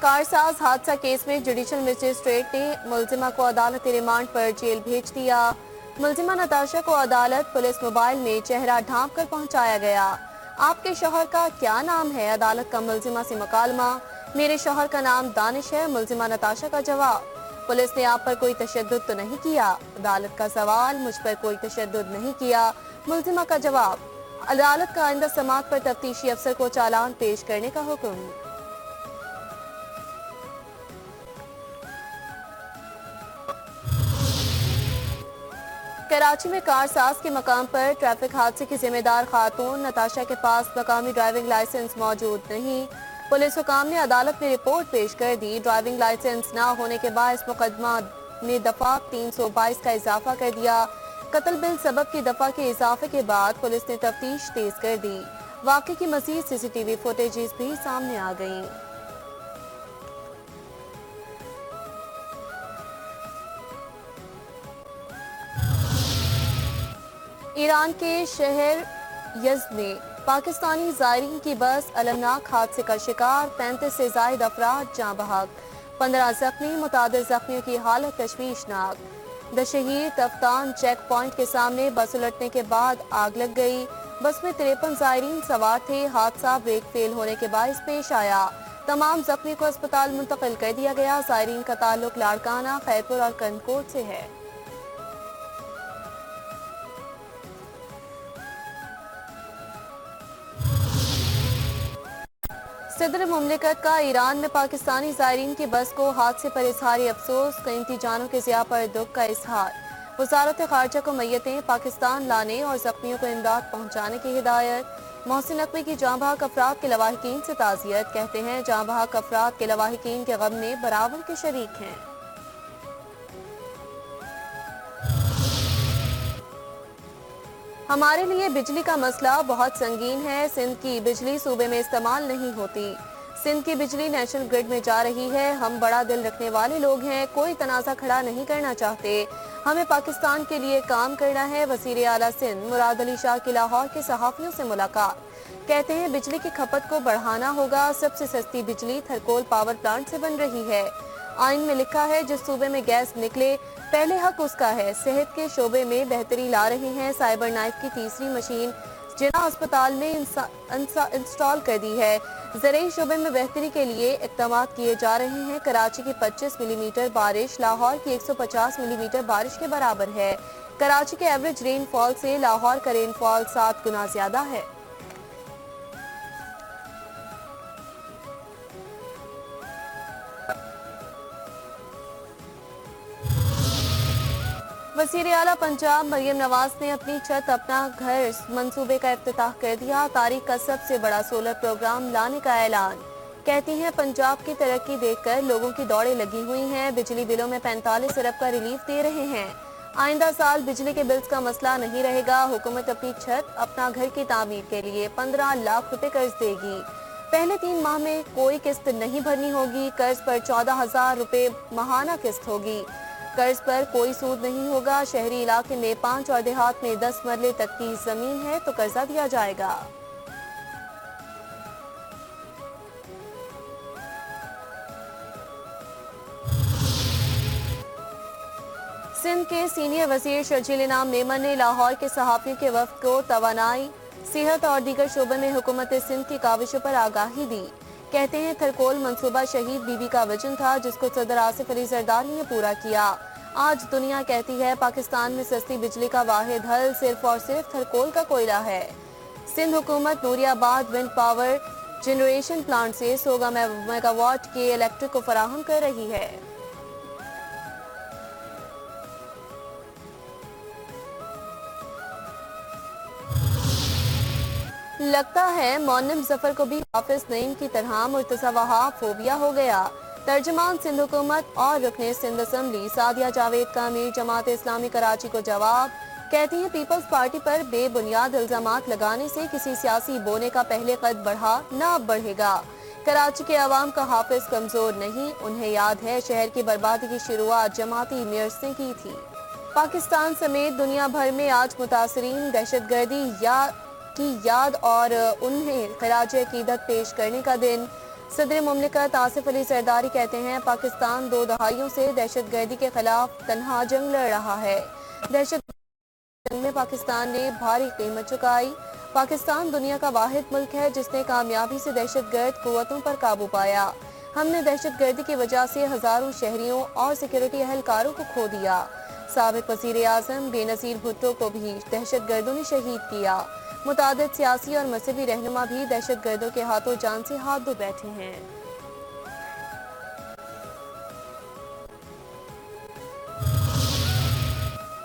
کارساز حادثہ کیس میں judicial magistrate نے ملزمہ کو عدالت ریمانڈ پر جیل بھیج دیا۔ ملزمہ نتاشا کو عدالت پولیس موبائل میں چہرہ ڈھانپ کر پہنچایا گیا۔ آپ کے شوہر کا کیا نام ہے؟ عدالت کا ملزمہ سے مکالمہ۔ میرے شوہر کا نام دانش ہے، ملزمہ نتاشا کا جواب۔ پولیس نے آپ پر کوئی تشدد تو نہیں کیا؟ عدالت کا سوال، مجھ پر کوئی تشدد نہیں کیا، ملزمہ کا جواب۔ عدالت کا آئندہ سماعت پر تفتیشی افسر کو چالان پیش کرنے کا حکم۔ کراچی میں کارساز کے مقام پر ٹریفک حادثے کی ذمہ دار خاتون نتاشا کے پاس مقامی ڈرائیونگ لائسنس موجود نہیں۔ پولیس حکام نے عدالت میں رپورٹ پیش کر دی۔ ڈرائیونگ لائسنس نہ ہونے کے باعث مقدمہ میں دفعہ 322 کا اضافہ کر دیا۔ قتل بالسبب کی دفعہ کے اضافے کے بعد پولیس نے تفتیش تیز کر دی۔ واقعے کی مزید سی سی ٹی وی فوٹیجز بھی سامنے آ گئیں۔ ایران کے شہر یزد میں پاکستانی زائرین کی بس المناک حادثے کا شکار، 35 سے زائد افراد جاں بحق، 15 زخمی، متعدد زخمیوں کی حالت تشویشناک۔ دشہیر تفتان چیک پوائنٹ کے سامنے بس الٹنے کے بعد آگ لگ گئی۔ بس میں 53 زائرین سوار تھے۔ حادثہ بریک فیل ہونے کے باعث پیش آیا۔ تمام زخمی کو اسپتال منتقل کر دیا گیا۔ زائرین کا تعلق لاڑکانہ، خیرپور اور کنکوٹ سے ہے۔ صدر مملکت کا ایران میں پاکستانی زائرین کی بس کو حادثے پر اظہار افسوس، قیمتی جانوں کے ضیاع پر دکھ کا اظہار۔ وزارت خارجہ کو میتیں پاکستان لانے اور زخمیوں کو امداد پہنچانے کی ہدایت۔ محسن نقوی کی جاں بحق افراد کے لواحقین سے تعزیت، کہتے ہیں جاں بحق افراد کے لواحقین کے غم میں برابر کے شریک ہیں۔ ہمارے لیے بجلی کا مسئلہ بہت سنگین ہے۔ سندھ کی بجلی صوبے میں استعمال نہیں ہوتی۔ سندھ کی بجلی نیشنل گرڈ میں جا رہی ہے۔ ہم بڑا دل رکھنے والے لوگ ہیں، کوئی تنازع کھڑا نہیں کرنا چاہتے۔ ہمیں پاکستان کے لیے کام کرنا ہے۔ وزیر اعلیٰ سندھ مراد علی شاہ کی لاہور کے صحافیوں سے ملاقات، کہتے ہیں بجلی کی کھپت کو بڑھانا ہوگا۔ سب سے سستی بجلی تھرکول پاور پلانٹ سے بن رہی ہے۔ آئین میں لکھا ہے جس صوبے میں گیس نکلے پہلے حق اس کا ہے۔ صحت کے شعبے میں بہتری لا رہے ہیں۔ سائبر نائف کی تیسری مشین جناح اسپتال میں انسٹال کر دی ہے۔ زرعی شعبے میں بہتری کے لیے اقدامات کیے جا رہے ہیں۔ کراچی کی 25 ملی میٹر بارش لاہور کی 150 ملی میٹر بارش کے برابر ہے۔ کراچی کے ایوریج رین فال سے لاہور کا رین فال 7 گنا زیادہ ہے۔ وزیر اعلیٰ پنجاب مریم نواز نے اپنی چھت اپنا گھر منصوبے کا افتتاح کر دیا۔ تاریخ کا سب سے بڑا سولر پروگرام لانے کا اعلان، کہتی ہیں پنجاب کی ترقی دیکھ کر لوگوں کی دوڑیں لگی ہوئی ہیں۔ بجلی بلوں میں 45 ارب کا ریلیف دے رہے ہیں۔ آئندہ سال بجلی کے بلز کا مسئلہ نہیں رہے گا۔ حکومت اپنی چھت اپنا گھر کی تعمیر کے لیے 15 لاکھ روپے قرض دے گی۔ پہلے 3 ماہ میں کوئی قسط نہیں بھرنی ہوگی۔ قرض پر 14,000 روپے ماہانہ قسط ہوگی۔ قرض پر کوئی سود نہیں ہوگا۔ شہری علاقے میں 5 اور دیہات میں 10 مرلے تک کی زمین ہے تو قرضہ دیا جائے گا۔ سندھ کے سینئر وزیر شرجیل انعام میمن نے لاہور کے صحافیوں کے وفد کو توانائی، صحت اور دیگر شعبوں میں حکومت سندھ کی کاوشوں پر آگاہی دی۔ کہتے ہیں تھرکول منصوبہ شہید بی بی کا وژن تھا جس کو صدر آصف علی زرداری نے پورا کیا۔ آج دنیا کہتی ہے پاکستان میں سستی بجلی کا واحد حل صرف اور صرف تھرکول کا کوئلہ ہے۔ سندھ حکومت نوری آباد ونڈ پاور جنریشن پلانٹ سے 100 میگا واٹ کے الیکٹرک کو فراہم کر رہی ہے۔ لگتا ہے مونم ظفر کو بھی حافظ نعیم کی طرح مرتضی وہاب فوبیا ہو گیا۔ ترجمان سندھ حکومت اور رکن سندھ اسمبلی سعدیہ جاوید کا امیر جماعت اسلامی کراچی کو جواب، کہتی ہیں پیپلز پارٹی پر بے بنیاد الزامات لگانے سے کسی سیاسی بونے کا پہلے قد بڑھا نہ اب بڑھے گا۔ کراچی کے عوام کا حافظ کمزور نہیں، انہیں یاد ہے شہر کی بربادی کی شروعات جماعتی میئرز نے کی تھی۔ پاکستان سمیت دنیا بھر میں آج متاثرین دہشت گردی کی یاد اور انہیں خراج عقیدت پیش کرنے کا دن۔ صدر مملکت آصف علی زرداری کہتے ہیں پاکستان 2 دہائیوں سے دہشت گردی کے خلاف تنہا جنگ لڑ رہا ہے۔ دہشت جنگ میں پاکستان نے بھاری قیمت چکائی۔ پاکستان دنیا کا واحد ملک ہے جس نے کامیابی سے دہشت گرد قوتوں پر قابو پایا۔ ہم نے دہشت گردی کی وجہ سے ہزاروں شہریوں اور سیکورٹی اہلکاروں کو کھو دیا۔ سابق وزیر اعظم بے نظیر بھٹو کو بھی دہشت گردوں نے شہید کیا۔ متعدد سیاسی اور مذہبی رہنما بھی دہشت گردوں کے ہاتھوں جان سے ہاتھ دھو بیٹھے ہیں۔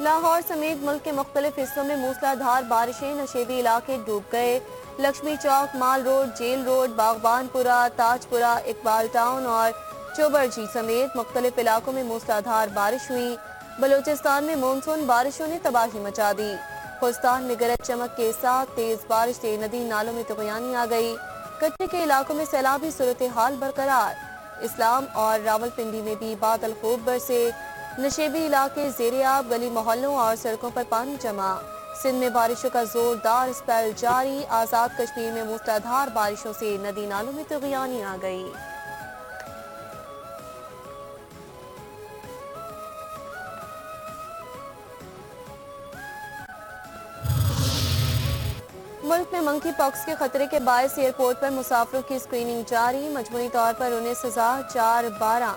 لاہور سمیت ملک کے مختلف حصوں میں موسلا دھار بارشیں، نشیبی علاقے ڈوب گئے۔ لکشمی چوک، مال روڈ، جیل روڈ، باغبان پورہ، تاج پورہ، اقبال ٹاؤن اور چوبرجی سمیت مختلف علاقوں میں موسلا دھار بارش ہوئی۔ بلوچستان میں مونسون بارشوں نے تباہی مچا دی۔ خوزستان میں گرج چمک کے ساتھ تیز بارش سے ندی نالوں میں طغیانی آ گئی۔ کٹے کے علاقوں میں سیلابی صورتحال برقرار۔ اسلام اور راولپنڈی میں بھی بادل خوب برسے۔ نشیبی علاقے زیر آب، گلی محلوں اور سڑکوں پر پانی جمع۔ سندھ میں بارشوں کا زوردار اسپیل جاری۔ آزاد کشمیر میں موسلا دھار بارشوں سے ندی نالوں میں طغیانی آ گئی۔ ملک میں منکی پاکس کے خطرے کے باعث ایئرپورٹ پر مسافروں کی اسکریننگ جاری۔ مجموعی طور پر 19,412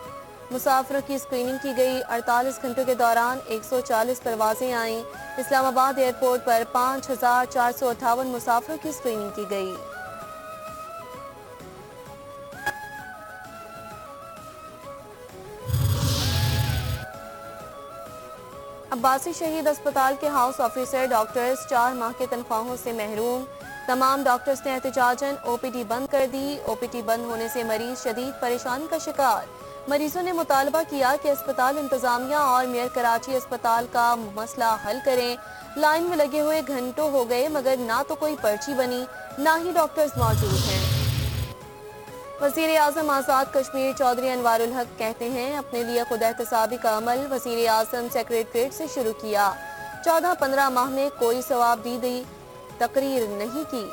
مسافروں کی اسکریننگ کی گئی۔ 48 گھنٹوں کے دوران 140 پروازیں آئیں۔ اسلام آباد ایئرپورٹ پر 5,458 مسافروں کی اسکریننگ کی گئی۔ عباسی شہید اسپتال کے ہاؤس آفیسر ڈاکٹرز 4 ماہ کے تنخواہوں سے محروم۔ تمام ڈاکٹرز نے احتجاجاً او پی ڈی بند کر دی۔ او پی ڈی بند ہونے سے مریض شدید پریشانی کا شکار۔ مریضوں نے مطالبہ کیا کہ اسپتال انتظامیہ اور میئر کراچی اسپتال کا مسئلہ حل کریں۔ لائن میں لگے ہوئے گھنٹوں ہو گئے مگر نہ تو کوئی پرچی بنی نہ ہی ڈاکٹرز موجود ہیں۔ وزیر اعظم آزاد کشمیر چودھری انوار الحق کہتے ہیں اپنے لیے خود احتسابی کا عمل وزیر اعظم سیکریٹریٹ سے شروع کیا۔ 14-15 ماہ میں کوئی ثواب دیدی تقریر نہیں کی۔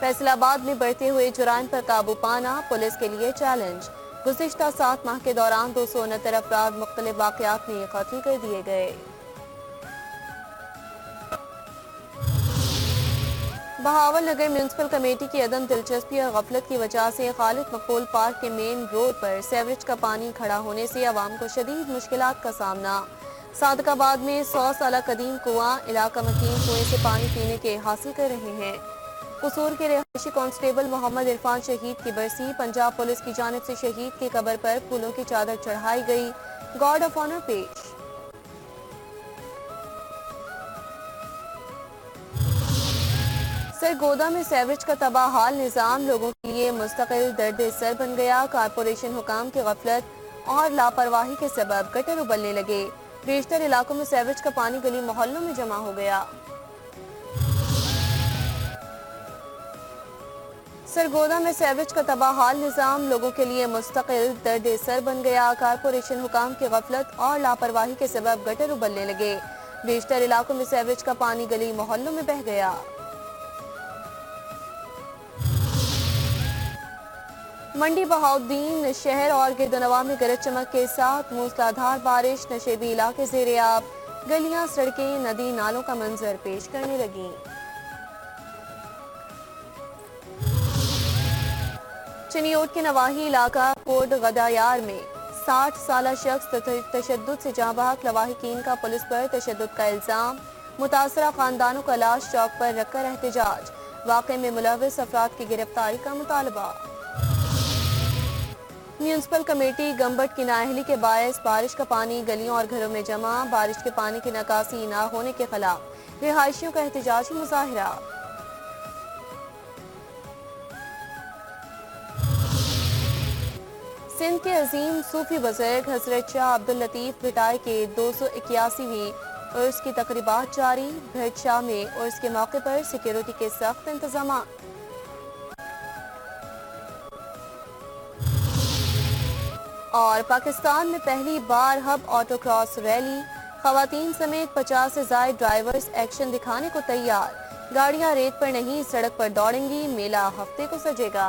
فیصل آباد میں بڑھتے ہوئے جرائم پر قابو پانا پولیس کے لیے چیلنج۔ گزشتہ 7 ماہ کے دوران 269 افراد مختلف واقعات میں قتل کر دیے گئے۔ بہاول نگر میونسپل کمیٹی کی عدم دلچسپی اور غفلت کی وجہ سے خالد مقبول پارک کے مین روڈ پر سیوریج کا پانی کھڑا ہونے سے عوام کو شدید مشکلات کا سامنا۔ صادق آباد میں 100 سالہ قدیم کنواں علاقہ مکین کنویں سے پانی پینے کے حاصل کر رہے ہیں۔ قصور کے رہائشی کانسٹیبل محمد عرفان شہید کی برسی، پنجاب پولیس کی جانب سے شہید کی قبر پر پھولوں کی چادر چڑھائی گئی، گارڈ آف آنر پیش۔ سرگودا میں سیوریج کا تباہ حال نظام لوگوں کے لیے مستقل درد سر بن گیا۔ کارپوریشن حکام کی غفلت اور لاپرواہی کے سبب گٹر ابلنے لگے۔ بیشتر علاقوں میں سیوریج کا پانی گلی محلوں میں جمع ہو گیا۔ سرگودا میں سیوریج کا تباہ حال نظام لوگوں کے لیے مستقل درد سر بن گیا۔ کارپوریشن حکام کی غفلت اور لاپرواہی کے سبب گٹر ابلنے لگے۔ بیشتر علاقوں میں سیوریج کا پانی گلی محلوں میں بہہ گیا۔ منڈی بہاؤالدین شہر اور گردنواں میں گرج چمک کے ساتھ موسلا دھار بارش، نشیبی علاقے زیر آب، گلیاں سڑکیں ندی نالوں کا منظر پیش کرنے لگیں۔ چنیوٹ کے نواحی علاقہ کوٹ غدایار میں 60 سالہ شخص تشدد سے جاں بحق، لواحقین کا پولیس پر تشدد کا الزام، متاثرہ خاندانوں کا لاش چوک پر رکھ کر احتجاج، واقعے میں ملوث افراد کی گرفتاری کا مطالبہ۔ میونسپل کمیٹی گمبٹ کی نااہلی کے باعث بارش کا پانی گلیوں اور گھروں میں جمع، بارش کے پانی کی نکاسی نہ ہونے کے خلاف رہائشیوں کا احتجاجی مظاہرہ۔ سندھ کے عظیم صوفی بزرگ حضرت شاہ عبداللطیف بھٹائی کے 281ویں عرس کی تقریبات جاری، بھٹ شاہ میں عرس کے موقع پر سیکیورٹی کے سخت انتظامات۔ اور پاکستان میں پہلی بار ہب آٹو کراس ریلی، خواتین سمیت 50 سے زائد ڈرائیورز ایکشن دکھانے کو تیار، گاڑیاں ریت پر نہیں سڑک پر دوڑیں گی، میلہ ہفتے کو سجے گا۔